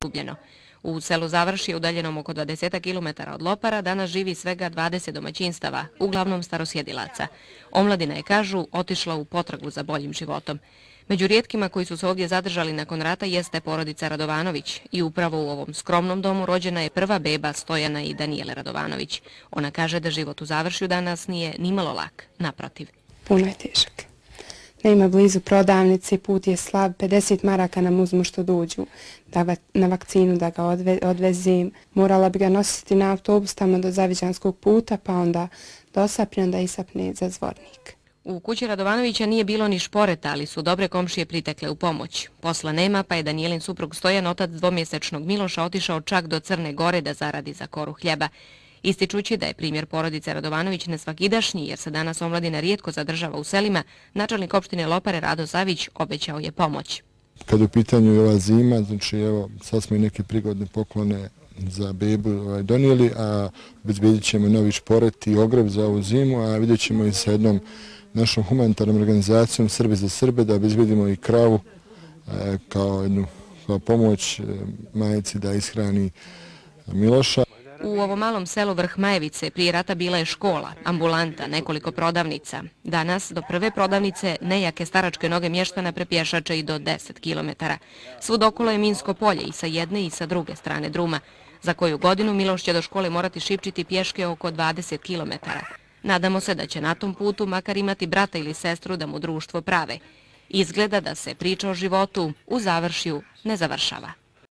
izgubljeno. U selu Završje, udaljenom oko 20 km od Lopara, danas živi svega 20 domaćinstava, uglavnom starosjedilaca. Omladina je, kažu, otišla u potragu za boljim životom. Među rijetkima koji su se ovdje zadržali nakon rata jeste porodica Radovanović i upravo u ovom skromnom domu rođena je prva beba Stojana i Danijele Radovanović. Ona kaže da život u Završju danas nije nimalo lak, naprotiv. Puno je težak. Nema blizu prodavnice, put je slab, 50 maraka nam uzmu što dođu na vakcinu da ga odvezem. Morala bi ga nositi na autobus tamo do Zaviđanskog puta, pa onda dosapne, onda isapne za Zvornik. U kući Radovanovića nije bilo ni šporeta, ali su dobre komšije pritekle u pomoć. Posla nema, pa je Danijelin suprug Stojan, otac dvomjesečnog Miloša, otišao čak do Crne Gore da zaradi za koru hljeba. Ističući da je primjer porodice Radovanović nesvakidašnji, jer se danas omladina rijetko zadržava u selima, načelnik opštine Lopare Rado Savić obećao je pomoć. Kad u pitanju je ova zima, znači evo, sad smo i neke prigodne poklone za bebu donijeli, a obezbedit ćemo novi šporet i ogreb za ovu zimu, a vidjet ćemo i sa jednom našom humanitarnom organizacijom Srbi za Srbe da obezbedimo i kravu kao jednu pomoć majici da ishrani Miloša. U ovom malom selu Vrh Majevice prije rata bila je škola, ambulanta, nekoliko prodavnica. Danas do prve prodavnice nejake staračke noge mještana prepješače i do 10 km. Svud okolo je minsko polje i sa jedne i sa druge strane druma. Za koju godinu Miloš će do škole morati šipčiti pješke oko 20 km. Nadamo se da će na tom putu makar imati brata ili sestru da mu društvo prave. Izgleda da se priča o životu u Završju ne završava.